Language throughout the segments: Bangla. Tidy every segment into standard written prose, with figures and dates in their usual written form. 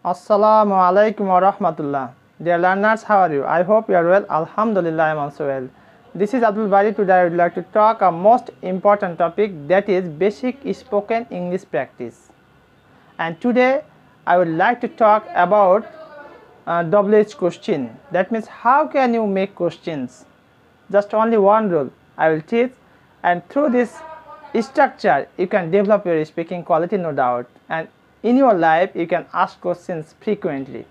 Assalamu alaikum wa rahmatullah. Dear learners, how are you? I hope you are well. Alhamdulillah, I am also well. This is Abdul Bari. Today I would like to talk a most important topic, that is basic spoken English practice. And today I would like to talk about WH question. That means how can you make questions? Just only one rule I will teach, and through this structure you can develop your speaking quality, no doubt, and in your life you can ask questions frequently,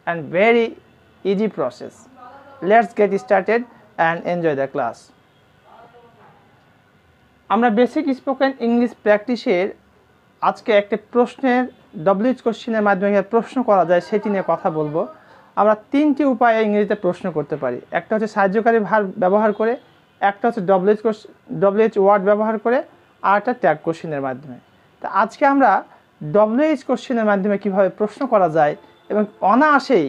and very easy process. Let's get started and enjoy the class. আমরা বেসিক স্পোকেন ইংলিশ প্র্যাকটিসের আজকে একটা প্রশ্নের ডব্লিউএইচ কোশ্চেনের মাধ্যমে প্রশ্ন করা যায় সেটি নিয়ে কথা বলবো। আমরা তিনটি উপায়ে ইংরেজিতে প্রশ্ন করতে পারি। একটা হচ্ছে সাহায্যকারী ভার্ব ব্যবহার করে, একটা হচ্ছে ডব্লিউএইচ ওয়ার্ড ব্যবহার করে, আর একটা ট্যাগ কোশ্চেনের মাধ্যমে। তো আজকে আমরা ডব্লিউএইচ কোশ্চেনের মাধ্যমে কিভাবে প্রশ্ন করা যায় এবং অনায়াসেই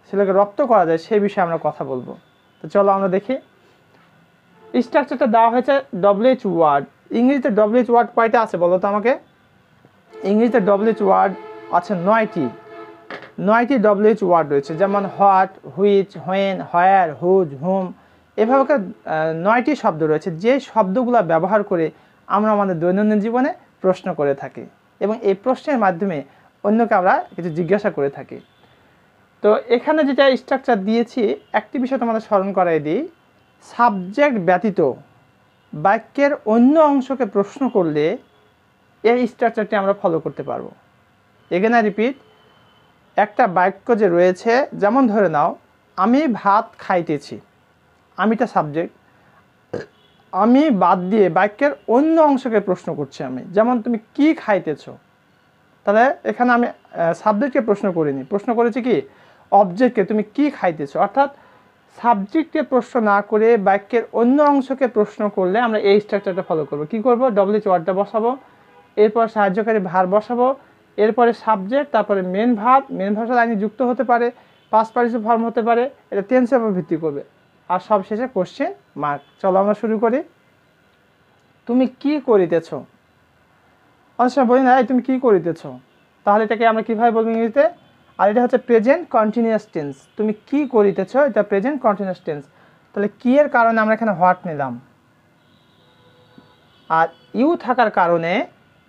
সেটাকে রপ্ত করা যায় সেই বিষয়ে আমরা কথা বলবো। তো চলো আমরা দেখি। স্ট্রাকচারটা দেওয়া হয়েছে ডব্লিউএইচ ওয়ার্ড। ইংরেজিতে ডব্লিউএইচ ওয়ার্ড কয়টা আছে বলো তো আমাকে? ইংরেজিতে ডব্লিউএইচ ওয়ার্ড আছে 9টি ডব্লিউএইচ ওয়ার্ড রয়েছে, যেমন what, which, when, where, whose, whom, এভাবে 9টি শব্দ রয়েছে যে শব্দগুলো ব্যবহার করে আমরা আমাদের দৈনন্দিন জীবনে প্রশ্ন করে থাকি এবং এই প্রশ্নের মাধ্যমে অন্যকে আমরা কিছু জিজ্ঞাসা করে থাকি। তো এখানে যেটা স্ট্রাকচার দিয়েছি, একটি বিষয় তোমাদের স্মরণ করাই দিই। সাবজেক্ট ব্যতীত বাক্যের অন্য অংশকে প্রশ্ন করলে এই স্ট্রাকচারটি আমরা ফলো করতে পারবো। এখানে রিপিট, একটা বাক্য যে রয়েছে, যেমন ধরে নাও আমি ভাত খাইতেছি, আমিটা সাবজেক্ট, আমি বাদ দিয়ে বাক্যের অন্য অংশকে প্রশ্ন করছি আমি, যেমন তুমি কি খাইতেছো, তাহলে এখানে আমি সাবজেক্টকে প্রশ্ন করিনি, প্রশ্ন করেছি কি অবজেক্টকে, তুমি কি খাইতেছো। অর্থাৎ সাবজেক্টকে প্রশ্ন না করে বাক্যের অন্য অংশকে প্রশ্ন করলে আমরা এই স্ট্রাকচারটা ফলো করব। কি করব? ডব্লিউএইচ ওয়ার্ডটা বসাবো, এরপর সাহায্যকারী ভার্ব বসাবো, এরপরে সাবজেক্ট, তারপরে মেন ভার্ব, মেন ভার্ব লাইনে যুক্ত হতে পারে, পাস্ট পার্টিসিপল ফর্ম হতে পারে, এটা টেন্সের উপর ভিত্তি করবে, আর সব শেষে কোশ্চেন মার্ক। চলো আমরা শুরু করি। তুমি কি করিতেছ? অনেক সময় বলি না তুমি কি করিতেছ, তাহলে এটাকে আমরা কীভাবে বলবো ইংরেজিতে? আর এটা হচ্ছে প্রেজেন্ট কন্টিনিউয়াস টেন্স। তুমি কি করিতেছ, এটা প্রেজেন্ট কন্টিনিউয়াস টেন্স। তাহলে কি এর কারণে আমরা এখানে হোয়াট নিলাম, আর ইউ থাকার কারণে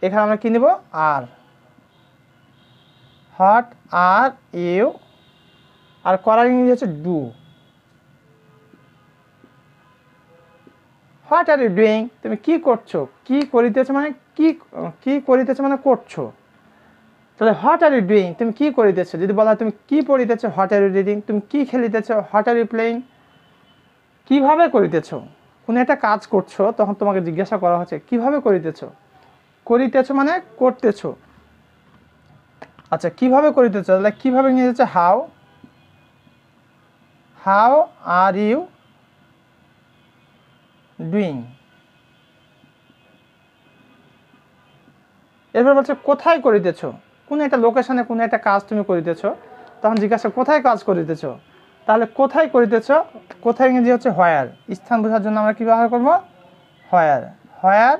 এখানে আমরা কি নিব? আর। হোয়াট আর ইউ, আর করার ইংরেজি হচ্ছে do. What are you doing, তুমি কি করছো, কি করিতেছো মানে কি করিতেছো মানে করছো। তাহলে হোয়াট আর ইউ ডুইং, তুমি কি করিতেছো। যদি বলা হয় তুমি কি পড়িতেছো, হোয়াট আর ইউ রিডিং। তুমি কি খেলিতেছো, হোয়াট আর ইউ প্লেইং। কিভাবে করিতেছো, কোনো একটা কাজ করছো, তখন তোমাকে জিজ্ঞাসা করা হচ্ছে কিভাবে করিতেছো। করিতেছো মানে করতেছো। আচ্ছা, কিভাবে করিতেছো, তাহলে কিভাবে নিয়ে যাচ্ছে how. How are you doing. এরপর বলছে কোথায় করিতেছো, কোনো একটা লোকেশনে কোনো একটা কাজ তুমি করিতেছো, তখন জিজ্ঞাসা কোথায় কাজ করিতেছো। তাহলে কোথায় করিতেছো, কোথায় ইংরেজি হচ্ছে হোয়ার। স্থান বোঝার জন্য আমরা কী ব্যবহার করবো? হোয়ার। হোয়ার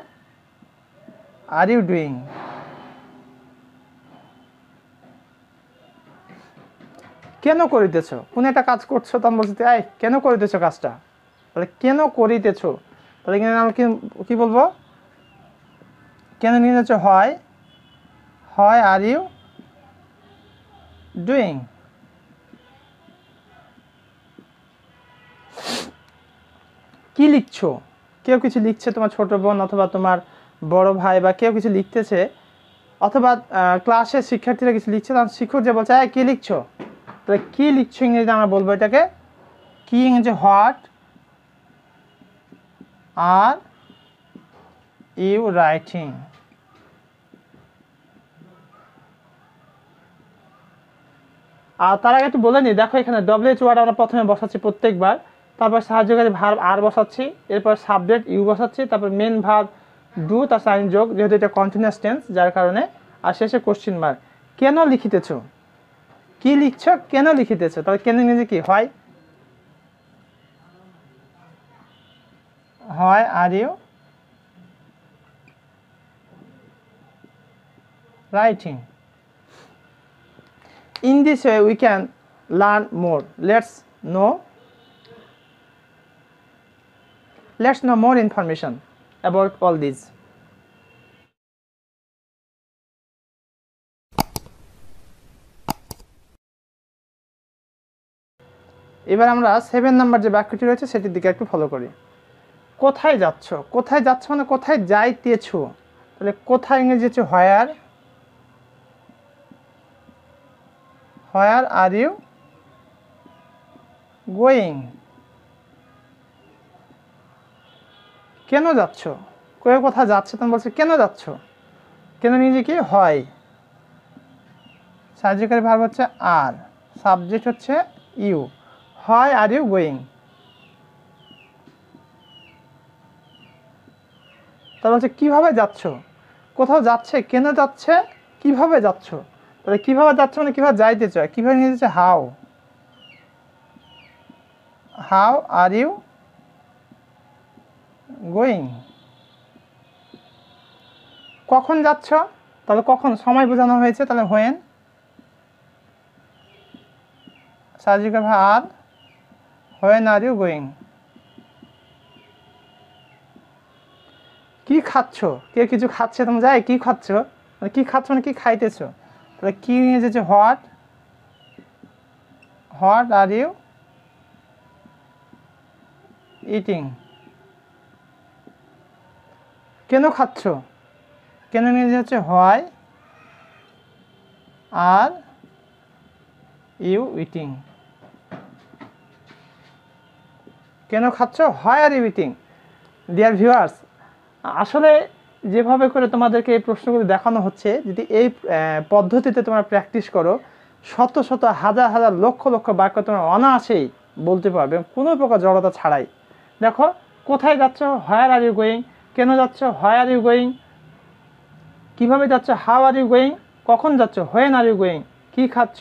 আর ইউ ডুইং। কেন করিতেছো, কোনো একটা কাজ করছো, তখন বলছি এই কেন করিতেছো কাজটা। তাহলে কেন করিতেছো, তাহলে এখানে আমরা কি বলবো? কেন নিয়ে যাচ্ছে হয়। হয় আর ইউ ডুইং। কি লিখছো, কেউ কিছু লিখছে, তোমার ছোট বোন অথবা তোমার বড় ভাই বা কেউ কিছু লিখতেছে, অথবা ক্লাসের শিক্ষার্থীরা কিছু লিখছে, তখন শিক্ষক যে বলছে কি লিখছো, তাহলে কি লিখছো ইংরেজিতে আমরা বলবো এটাকে কি ইংরেজি হোয়াট আর ইউ রাইটিং। আর তার আগে একটু বলে নিই, দেখো এখানে ডব্লিউএইচ ওয়ার্ড আমরা প্রথমে বসাচ্ছি প্রত্যেকবার, তারপর সাহায্যকারী ভার্ব আর বসাচ্ছি, এরপর সাবজেক্ট ইউ বসাচ্ছি, তারপর মেন ভার্ব ডু, তার সাইন যোগ, যেহেতু এটা কন্টিনিউয়াস টেন্স যার কারণে, আর শেষে কোশ্চেন মার্ক। কেন লিখিতেছ, কি লিখছো, কেন লিখিতেছ, তাহলে কেন ইংরেজি কি হয়। হয় are you writing. In this way, we can learn more. Let's know more information about all these. এবার আমরা 7 নাম্বার যে বাক্যটি রয়েছে সেটির দিকে একটু ফলো করি। কোথায় যাচ্ছ? কোথায় যাচ্ছ মানে কোথায় যাইতেছ। তাহলে কোথায় ইংরেজি হচ্ছে হোয়ার। হোয়ার আর ইউ গোয়িং? কেন যাচ্ছ? কেউ কোথায় যাচ্ছে তখন বলছে কেন যাচ্ছ। কেন ইংরেজি কি হয়। সাহায্যকারী ভার্ব হচ্ছে আর, সাবজেক্ট হচ্ছে you. Why are you going? তাহলে হচ্ছে কিভাবে যাচ্ছ। কোথাও যাচ্ছে, কেন যাচ্ছে, কিভাবে যাচ্ছ। তাহলে কিভাবে যাচ্ছ মানে কিভাবে যাইতে চায়। কিভাবে নিয়ে যাচ্ছে how. How are you going? কখন যাচ্ছ? তাহলে কখন সময় বোঝানো হয়েছে, তাহলে হোয়েন। সার্জিক্যাল verb are, when are you going? কি খাচ্ছ? কে কিছু খাচ্ছে তুমি যাই কি খাচ্ছ মানে কি খাচ্ছ মানে কি খাইতেছ। তাহলে কি নিয়ে যাচ্ছে what. What are you eating? কেন খাচ্ছ? কেন নিয়ে যাচ্ছে হোয়াই আর ইউ ইটিং? কেন খাচ্ছ? Why are you eating? Dear viewers, আসলে যেভাবে করে তোমাদেরকে এই প্রশ্নগুলি দেখানো হচ্ছে, যদি এই পদ্ধতিতে তোমরা প্র্যাকটিস করো, শত শত হাজার হাজার লক্ষ লক্ষ বাক্য তোমরা অনায়াসেই বলতে পারবে কোনো প্রকার জড়তা ছাড়াই। দেখো, কোথায় যাচ্ছ? Where are you going? কেন যাচ্ছ? Why are you going? কীভাবে যাচ্ছ? How are you going? কখন যাচ্ছ? When are you going? কী খাচ্ছ?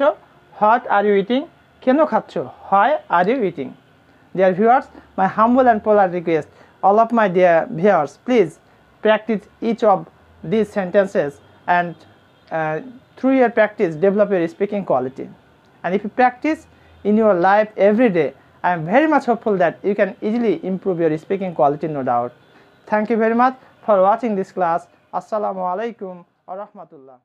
What are you eating? কেন খাচ্ছ? Why are you eating? Dear viewers, my humble and polite request, all of my dear viewers, please practice each of these sentences and through your practice develop your speaking quality. And if you practice in your life every day, I am very much hopeful that you can easily improve your speaking quality, no doubt. Thank you very much for watching this class. Assalamu alaikum wa rahmatullah.